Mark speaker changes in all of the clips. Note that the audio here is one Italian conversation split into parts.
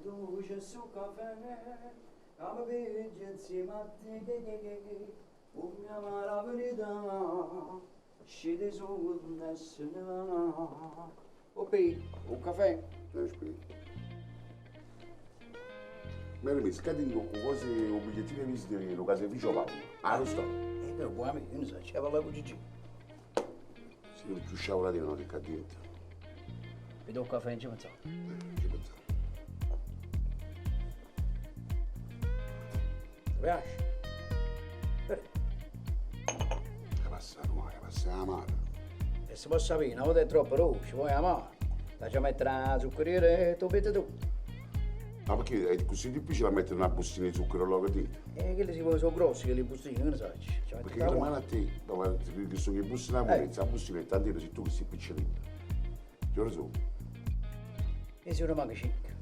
Speaker 1: tu c'è su caffè, come vedi insieme a te, oh mia amara verità, scende su nessuna. Ok, un caffè?
Speaker 2: Aspetta. Mary mi scadi con cose, un bigliettino di visita in caseificio Paolo. Ah, lo sto.
Speaker 1: Che buon amico, io non so, c'è parlato con Gigi.
Speaker 2: Se non ci usciamo la di non è cadente.
Speaker 1: Vi do un caffè in cima, insomma.
Speaker 2: Ci pensiamo.
Speaker 1: Ti piace?
Speaker 2: Passa la mano.
Speaker 1: E si può sapere, una volta è troppo rosso, vuoi amare? Faccia mettere la zuccheriera e tu metti tu.
Speaker 2: Ma perché è così difficile mettere una bustina di zucchero là dentro?
Speaker 1: Quelli si sono grossi, quelli bustini, che ne sai? Ci metti
Speaker 2: Perché
Speaker 1: la
Speaker 2: la
Speaker 1: mano.
Speaker 2: mano a te, ma che sono i bustina a me, la bustina è tantino se tu che sei piccolino. Che ora sono?
Speaker 1: E si rimane 5.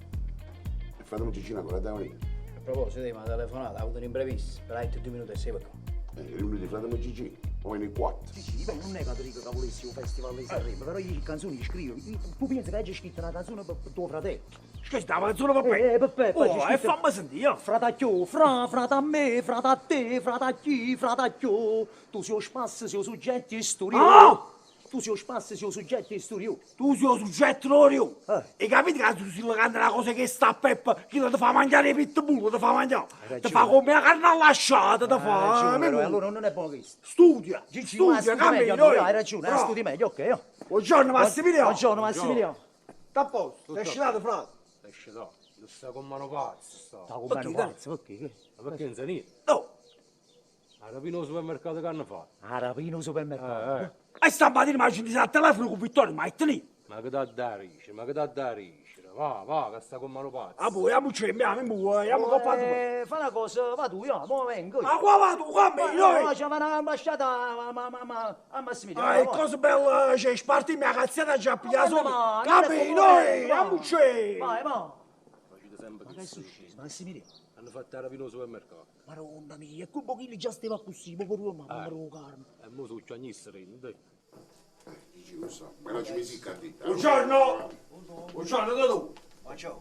Speaker 2: E fratello Gigina ancora da venire.
Speaker 1: A proposito, mi ha telefonato, ha avuto un imprevisto, per altri 2 minuti e sei per qua.
Speaker 2: Riunione di fratello Gigi, o in 4.
Speaker 3: Sì, beh, non è che ti dico che volessi un festival di Sanremo, però io le canzoni che scrivo, tu pensi che hai scritto una canzone per tuo fratello?
Speaker 4: Scusi, la canzone va bene.
Speaker 3: Peppe,
Speaker 4: Oh, e fammi sentire.
Speaker 3: Fratacchio, frata a me, frata a te, frata a chi, fratacchio. Tu sei spazio, sei soggetti e storia.
Speaker 4: Ah!
Speaker 3: Tu sei spazio, sei soggetti e storia.
Speaker 4: Tu sei un soggetto Lorio. E capite che tu sei canta una cosa che sta a Peppa, che ti fa mangiare i pitbull, ti fa mangiare. Ti fa come la carne allasciata, ti fa.
Speaker 3: Allora non è buono questo.
Speaker 4: Studia,
Speaker 3: Gigi, ma
Speaker 4: studia,
Speaker 3: studi meglio,
Speaker 4: cammino.
Speaker 3: hai ragione, studi meglio, ok?
Speaker 4: Buongiorno Massimiliano.
Speaker 3: Buongiorno Massimiliano.
Speaker 4: Sta a posto, sei scitato frate.
Speaker 5: Esce da, lo sta con mano pazzo, sta.
Speaker 3: Sta con
Speaker 4: Perché,
Speaker 3: mano
Speaker 4: dai?
Speaker 3: pazzo, perché?
Speaker 5: Ma perché non sa niente?
Speaker 4: No,
Speaker 5: A rapino al supermercato che hanno fatto?
Speaker 3: A rapino supermercato.
Speaker 4: e stamattina mi ha sentito al telefono con Vittorio, ma è tenuto.
Speaker 5: Ma che da rice, ma che da rice? Va, che sta con mano pazzo.
Speaker 4: Ah, poi, andiamo c'è, andiamo coppa due.
Speaker 3: Fa una cosa, va tu, io, mo vengo.
Speaker 4: Ma qua va tu, cammino, noi.
Speaker 3: C'è una ambasciata a Massimiliano.
Speaker 4: Ah, e cosa bella, c'è sparti mia cazzata già pigliato.
Speaker 3: Ma
Speaker 4: Cammino, noi, andiamo c'è.
Speaker 3: Vai, va.
Speaker 5: Facete sempre
Speaker 3: Ma che è successo? Massimiliano.
Speaker 5: Hanno fatto a rapino al supermercato.
Speaker 3: Madonna mia, quel pochino già stava così, ma pure ma non carne.
Speaker 5: E mo su c'è nisserino, dai.
Speaker 2: Gigi lo sa, ma non ci mi si cadita.
Speaker 4: Buongiorno. Buongiorno, tu. Buongiorno,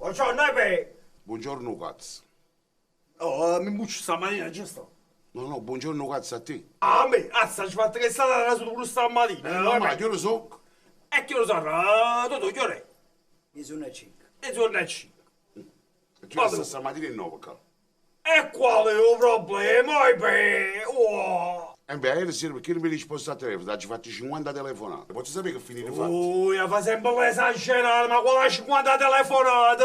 Speaker 2: Buongiorno cazzo.
Speaker 4: Oh, mi buccio stamattina, giusto?
Speaker 2: No, buongiorno cazzo a te.
Speaker 4: Ah, a me, azza, ci fatto che è stata la sua pure stamattina.
Speaker 2: No, ma io lo so.
Speaker 4: E che lo so, tu, che ore è?
Speaker 1: Mi sono a 5.
Speaker 4: E giorno è 5.
Speaker 2: E tu sta stamattina in 9, cazzo.
Speaker 4: E qual è il problema, oh.
Speaker 2: E beh, ieri sera perché non mi risposto al telefono? Ci fatti 50 telefonate. Posso sapere che finire fatti?
Speaker 4: Io fa sempre l'esagerare, ma quella 50 telefonate,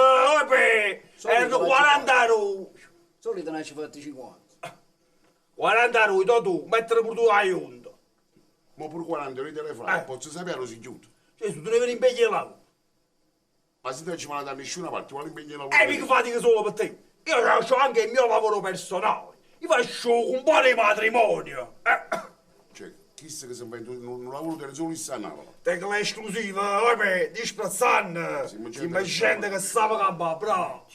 Speaker 4: erano 40 euro.
Speaker 1: Solito ne ci fatti 50.
Speaker 4: 40 euro, tu, mettere pure tu a Hyundai.
Speaker 2: Ma pure 40 euro di telefono, posso sapere lo si chiude.
Speaker 4: Cioè, tu devi impegnare là.
Speaker 2: Ma se non ci vanno da nessuna parte, vuole impegnare
Speaker 4: E mica fatica solo per te. Io ho anche il mio lavoro personale. Io faccio un po' di matrimonio.
Speaker 2: Cioè, chissà che si inventa un lavoro del solo in sanava.
Speaker 4: Tengo l'esclusiva, di Sprazzan. Si mi gente che stava a bravo.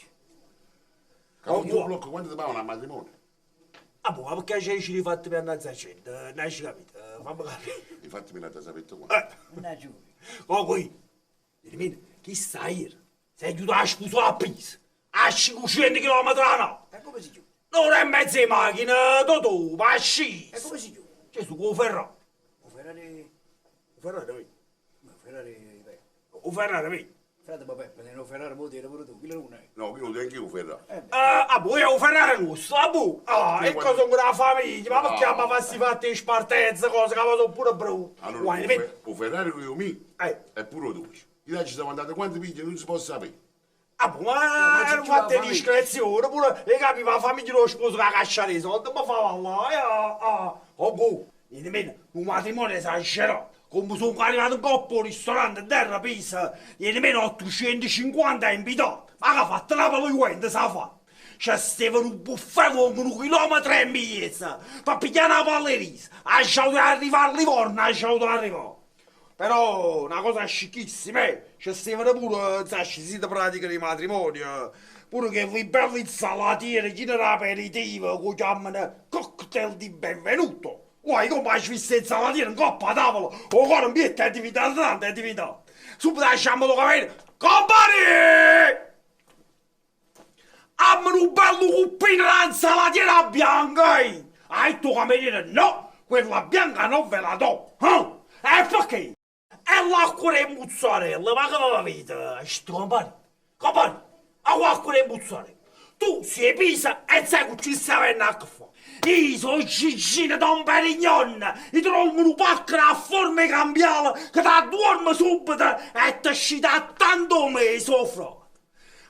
Speaker 2: Cavolo, tu blocco quanto ti pagano a matrimonio?
Speaker 4: Ah, boh, perché ci li fatti per andare a gente? Non hai capito? Fammi capire.
Speaker 2: Infatti me l'ha sapete qua.
Speaker 1: Non è giù.
Speaker 4: Oh, qui. Chi stai? Sei aiutato a sposare a Pisa. A 500 km all'ora.
Speaker 1: E come si chiude?
Speaker 4: Non è mezzo di macchina, tu, va a sci.
Speaker 1: E come si chiude?
Speaker 4: C'è su con il Ferrari.
Speaker 1: O Ferrari...
Speaker 4: Il Ferrari, vedi?
Speaker 1: No, Ferrari... beh.
Speaker 4: Il Ferrari, vedi?
Speaker 1: Frate Peppe, se non Ferrari può dire pure tu, chi lo è?
Speaker 2: No, io non tengo io Ferrari.
Speaker 4: Boh, è un Ferrari rosso, boh. E cosa con la famiglia? Ma perché mi fatti fatti in spartezza, cose che sono pure brutte.
Speaker 2: Allora,
Speaker 4: Guarda, vedi?
Speaker 2: il Ferrari che io mi è pure tu. Io ci siamo andati quanti pigli non si può sapere.
Speaker 4: Boh, ma
Speaker 1: c'è
Speaker 4: non
Speaker 1: già la
Speaker 4: fate
Speaker 1: famiglia.
Speaker 4: discrezione, pure le capi la famiglia dello sposo che ha cacciato i soldi, ma fa là, oh, boh. Nemmeno un matrimonio esagerato. Come sono arrivato in coppa al ristorante a terra Pisa, nemmeno 850 invitati. Ma che ha fatto la paluente, sa fa? C'è Stefano un buffet con 1 chilometro e mezzo, per pigliare la pallerisa. Ha scelto di arrivare a Livorno, ha scelto di arrivare. Però una cosa scicchissima, c'è Stefano pure, sai, si pratica di matrimonio. Pure che voi belli insalatieri, chi ne aperitivo, che chiamano cocktail di benvenuto. Guai, come hai visto insalatiere in coppa a tavola, o con un bietto è diventato tanto, è diventato. Subito lasciamo lo capire, compari! quando cuppina l'insalatina bianca, hai tu cameriere no, quella bianca non ve la do, E perché? E l'acqua e mozzarella, ma che avete? Sto compagni, a l'acqua e mozzarella. Tu sei pisa e sai che ci stai a fare. Io sono Gigino Don Perignon, e trovo un pacco a forma cambiale che ti dorme subito e ti scita tanto me sopra.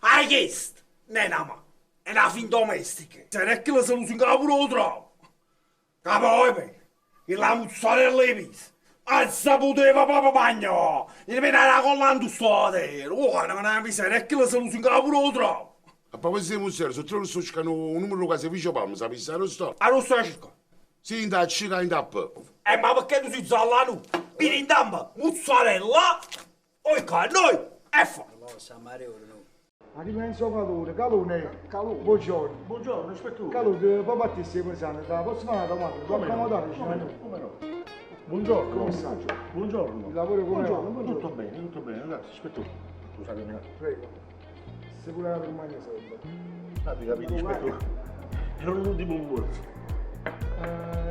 Speaker 4: Hai chiesto? Nenama, è una fin domestica. Se non è che la soluzione che lavoro trovo. Capo, e la mozzarella è pisa. Alza poteva proprio bagno, e mi era collando sto terra. Oh, non è miseria, è che la soluzione che lavoro trovo.
Speaker 2: A proprio di museo, se trovo sto cercando un numero che si vicino a me, sapessi lo sto?
Speaker 4: A non sto cercando.
Speaker 2: Sì, in da cica in tappa.
Speaker 4: Ma perché tu sei zallano? Vieni in damma, mozzarella, oi noi, e fa.
Speaker 1: No, Samario, no.
Speaker 6: Ma ripenso calore, buongiorno.
Speaker 7: Buongiorno, ispettore.
Speaker 6: Calore, papà ti stai pensando, posso fare una domanda? Può accomodare?
Speaker 7: Come no? Buongiorno.
Speaker 6: Come sta?
Speaker 7: Buongiorno.
Speaker 6: Il lavoro come va?
Speaker 7: Tutto bene, grazie, ispettore. Scusate,
Speaker 6: Prego. Se pure la Romagna sarebbe.
Speaker 7: avete capito, ispettore? Ero l'ultimo in borsa.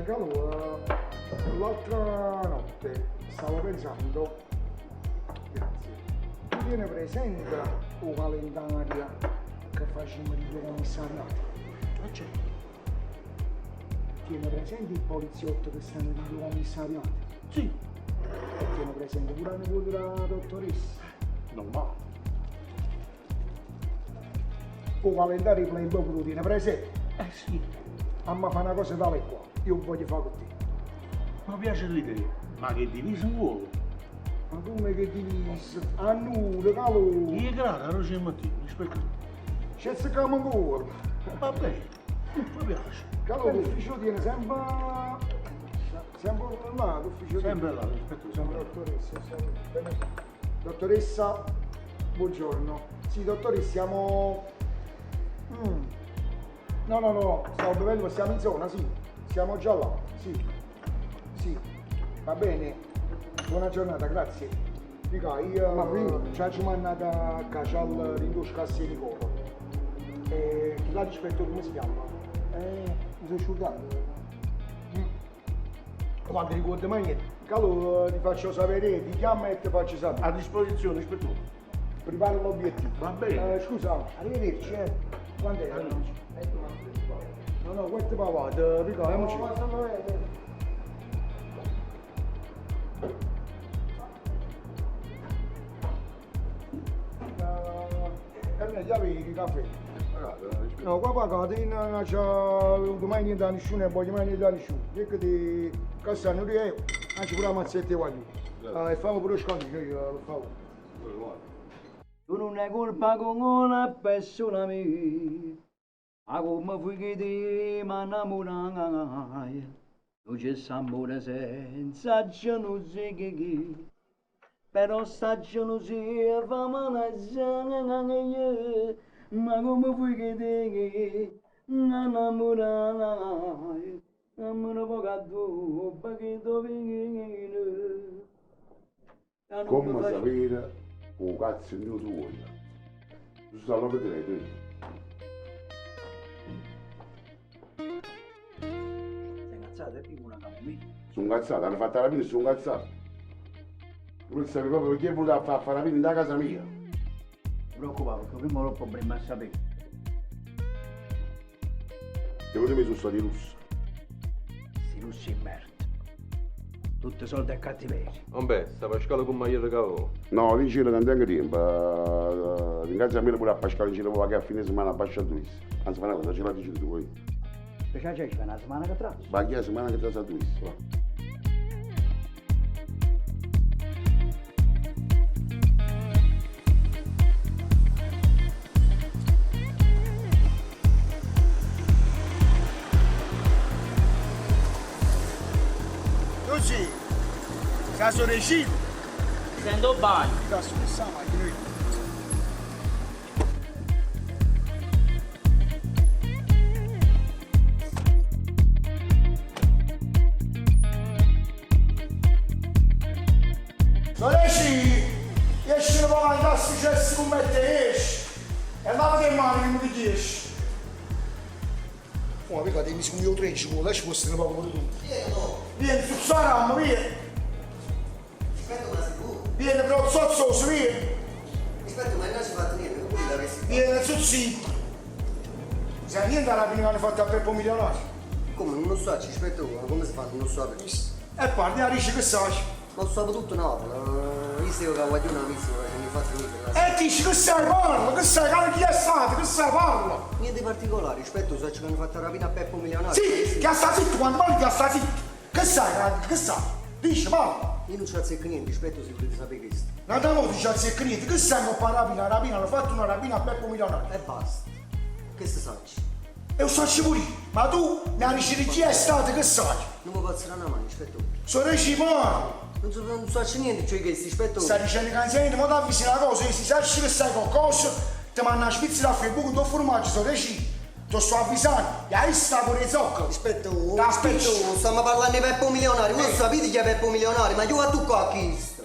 Speaker 6: Calore, l'altra notte stavo pensando, grazie, tu tieni presente un calendario che facciamo di due commissariati?
Speaker 7: Ma c'è?
Speaker 6: Tieni presente il poliziotto che stanno di due commissariati?
Speaker 7: Sì.
Speaker 6: E tieni presente pure la nipote della dottoressa?
Speaker 7: Normale.
Speaker 6: Un calendario Playboy lo tieni presente?
Speaker 7: Sì.
Speaker 6: A me fa una cosa tale e qua, io voglio fare con te.
Speaker 7: Mi piace l'idea. Ma che divisa vuole?
Speaker 6: Ma come che divisa? A nulla, calore!
Speaker 7: Io grado, non c'è mattino, ispettore.
Speaker 6: C'è se camo ancora!
Speaker 7: Va bene, mi piace.
Speaker 6: Calore, l'ufficio tiene sempre là, l'ufficio
Speaker 7: Sempre là, ispettore, sempre là.
Speaker 6: Dottoressa, dottoressa, buongiorno. Sì, dottore, siamo... No, stavo bevendo, siamo in zona, sì. Siamo già là, sì. Sì, va bene. Buona giornata, grazie. Dica, io ci ho mandato a casa al Ringo Scassi Nicola. E là rispetto come si chiama? Mi sono sciugato. Quando ricordo mai niente. Calò ti faccio sapere, ti chiamo e ti faccio sapere.
Speaker 7: A disposizione, ispettore.
Speaker 6: Preparo l'obiettivo.
Speaker 7: Va bene.
Speaker 6: Scusa, arrivederci, Quando è? No, questo papà, ricordiamoci. E gli avevi il caffè? No, qua pagate, non c'è mai niente da nessuno e voglio mai niente da nessuno. Ecco di Cassano di euro, anzi pure la mazzetta voglio. E famo pure lo scambio, io lo favo.
Speaker 1: Tu non hai colpa con una persona mia, ma come fui che ti mi innamorai, non c'è amore senza gelosia che, però sta gelosia fa male sangue, ma come fui che ti mi innamorai, amore poco a tu, perché tu vieni.
Speaker 2: Come sapere, un cazzo mio tuo. Tu stai a vedere, tu.
Speaker 1: Sei incazzato e più una camomilla.
Speaker 2: Sono incazzato, hanno fatto la fine, sono incazzato. Tu non sapevi proprio perché voleva fare la fine da casa mia.
Speaker 1: Non ti preoccupare, perché prima ho problema a sapere.
Speaker 2: Secondo me sono stati russi.
Speaker 1: Si russi in merda. Tutti soldi e cattiveria.
Speaker 5: Vabbè, sta Pasquale con maglietta cavolo.
Speaker 2: No, lì c'era tanto anche tempo. Ringrazio a me pure a Pasquale in giro che a fine settimana a Pasquale Luis. Anzi, ma no, ce la dici tu poi.
Speaker 1: Perché c'è una settimana che tra?
Speaker 2: Ma chi è la settimana che ti sa Luis?
Speaker 4: Così, caso regime.
Speaker 1: Sento bagno.
Speaker 6: Adesso che sa, ma noi. Non esci! Esci un po' a andare a successo come te esci! E andava che mani che mi dici esci! Oh, mica devi su mio 13, mo, lasci questo poco pure tu. Vieni su Saram, vieni.
Speaker 8: Rispetto, ma sicuro.
Speaker 6: Vieni però zozzoso, vieni.
Speaker 8: Rispetto, ma non si è fatto niente, pure l'avessi fatto.
Speaker 6: Vieni su zitto. Sai niente alla fine hanno fatto a Peppo milionario.
Speaker 8: Come, non lo so, ci rispetto, ma come si fa? Non lo so.
Speaker 6: E parli a dici che sai.
Speaker 8: Lo so tutto, no. Visto che guaglione amico, mi fa finire.
Speaker 6: E dici che sai parla, che sai chi è stato, che sai parla.
Speaker 8: Niente di particolare, rispetto, so che hanno fatto la rapina a Peppo milionario.
Speaker 6: Sì, che sta zitto, quando parli che sta zitto. Che sai, che sai? Dici, parla.
Speaker 8: Io non ci azzecco niente, rispetto se volete sapere questo.
Speaker 6: Non da molto ci azzecca niente, che sai che fa rapina, hanno fatto una rapina a Peppo milionario.
Speaker 8: E basta. Che si sa?
Speaker 6: E lo so pure io, ma tu, nella chirurgia è stata, che sai?
Speaker 8: Non mi passare una mano, rispetto.
Speaker 6: Sono reciproco.
Speaker 8: Non so niente, cioè che rispetto.
Speaker 6: Stai dicendo che anzianamente, ma ti avvisi una cosa, e se sai che sai qualcosa, ti manda una spizza da Facebook, tuo formaggio, sono reciproco. Ti sto avvisando, e hai sta pure zocco.
Speaker 8: Rispetto, stiamo parlando di Peppo milionario, voi sapete chi è Peppo milionario, ma io a tu qua chi sta?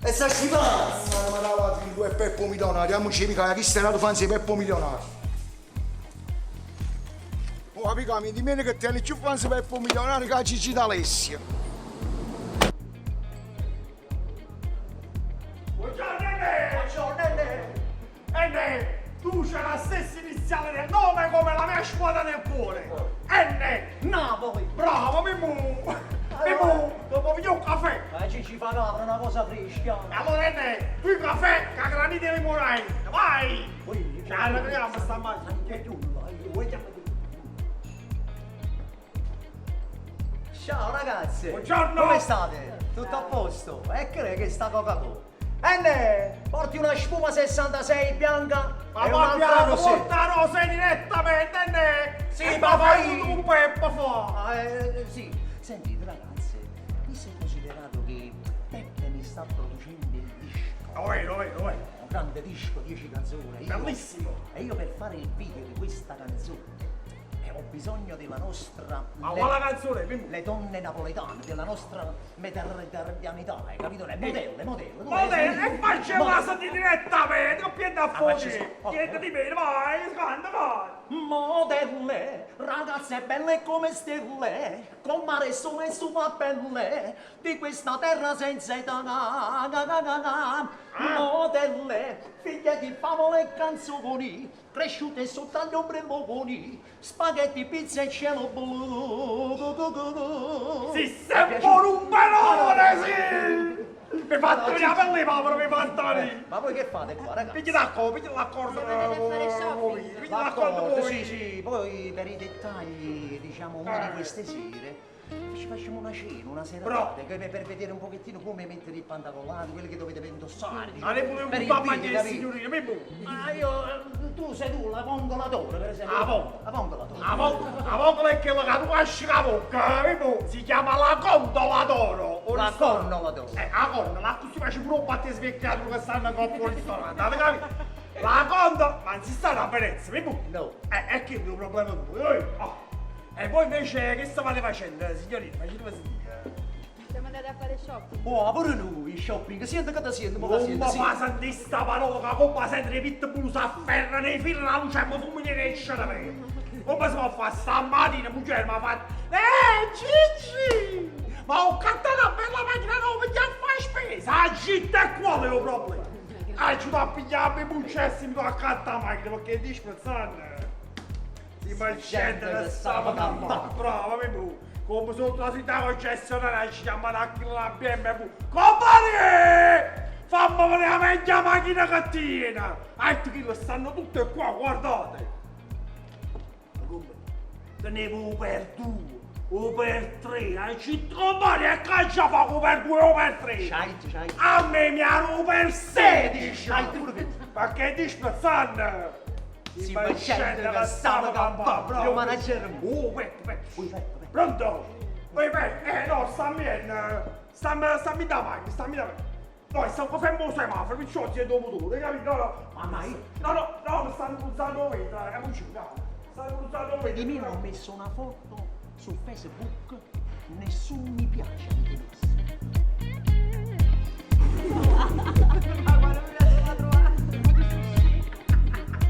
Speaker 8: E sta scipando.
Speaker 6: Ma la tu è Peppo milionario, diamoci mica, chi stai nato fanzi Peppo milionario. Oh, amica, mi dimmi che tieni più fanzi Peppo milionario che a Gigi d'Alessia.
Speaker 4: Buongiorno, Enne, tu c'hai la stessa iniziale del nome come la mia squadra del cuore. Napoli. Bravo, Mimù. Dopo vi un caffè.
Speaker 3: Ci fa capre una cosa fresca.
Speaker 4: E allora, tu il caffè, che granite limonai. Vai. Ci arregliamo sta macchina.
Speaker 3: Ciao ragazzi!
Speaker 4: Buongiorno!
Speaker 3: Come state? Tutto a posto? E che sta Coca-Cola? Porti una spuma 66 bianca
Speaker 4: Ma
Speaker 3: e
Speaker 4: va
Speaker 3: un'altra
Speaker 4: piano,
Speaker 3: rosé.
Speaker 4: porta rose direttamente,
Speaker 3: Sì,
Speaker 4: e
Speaker 3: ma
Speaker 4: fai
Speaker 3: poi-
Speaker 4: tutto un peppo fuori.
Speaker 3: Sì. Sentite ragazzi, mi si è considerato che Peppe mi sta producendo il disco.
Speaker 4: Lo vedo.
Speaker 3: Un grande disco, 10 canzoni.
Speaker 4: Bellissimo.
Speaker 3: E io per fare il video di questa canzone ho bisogno della nostra...
Speaker 4: Ma quale canzone, Mimù?
Speaker 3: Le donne napoletane, della nostra mediterraneità, hai capito? Le modelle.
Speaker 4: Modella, e faccia casa di direttamente, non piedi a fuoco.
Speaker 3: faccio-
Speaker 4: Niente di bene, vai, scanda, vai.
Speaker 3: Modelle, ragazze belle come stelle, con mare sole sulla pelle, di questa terra senza età. Modelle, figlie di favole e canzoni, cresciute sotto agli ombrelloni, spaghetti, pizza e cielo blu.
Speaker 4: Si sei pure un pelone, sì! Mi fatto venire la pelle povero, mi fatto venire.
Speaker 3: Ma voi che fate qua, ragazzi?
Speaker 4: Pigli l'accordo pigli l'accordo
Speaker 3: D'accordo,
Speaker 4: voi.
Speaker 3: sì, poi per i dettagli, diciamo, una di queste sere ci facciamo una cena, una serata, per vedere un pochettino come mettere i pantaloni, quelli che dovete indossare.
Speaker 4: Ma ne pure
Speaker 3: per
Speaker 4: un
Speaker 3: il
Speaker 4: po'
Speaker 3: video,
Speaker 4: mangiare,
Speaker 3: capito?
Speaker 4: signorina, mi bu.
Speaker 3: Ma tu sei la vongolatore, per esempio.
Speaker 4: La vongola.
Speaker 3: La vongolatore.
Speaker 4: La vongola è quella che tu asci la bocca, mi bu. Si chiama la gondola d'oro.
Speaker 3: La connolatore.
Speaker 4: La gondola, così faccio pure un po' di svecchiato che stanno coppo al ristorante, avete capito? La gondola, ma non si sta a Venezia, mi bu.
Speaker 3: No.
Speaker 4: È che è il problema tuo. E voi invece che stavate facendo, signorina? Facetemi sentire.
Speaker 9: Siamo andati a fare shopping.
Speaker 3: Oh, pure noi, shopping, siete che siete,
Speaker 4: Non mi fa sentire sta parola che come sente le pitbull si afferra nei fili la luce e mi fummi ne esce da me. Come si può fare stamattina, mujer mi ha fatto Gigi! Ma ho cattato una bella macchina nuova per fare spesa! La città è qual è il problema? Ci devo pigliare i buccessi e mi devo accattare la macchina perché è disprezzante. Si fa scendere da sta macchina. Brava, mi bu. Come sotto la città concessionaria ci chiamano anche la BMW. Compagni! Fammi vedere la meglio macchina che tiene! Ecco che stanno tutte qua, guardate! Come? Tenevo per 2, o per 3, ci compagni e che già fa per 2 o per 3?
Speaker 3: C'hai.
Speaker 4: A me mi hanno per 16!
Speaker 3: C'hai pure che...
Speaker 4: Ma che disprezzante!
Speaker 3: Si fa scendere da sta macchina, io manager.
Speaker 4: Aspetta. Pronto? No, stammi da macchina, stammi da macchina. No, stanno fermo il semaforo, perciò si è dopo tu, hai capito? No, stanno usando vetro, stanno usando vetro.
Speaker 3: Di me ho messo una foto su Facebook, nessuno mi piace.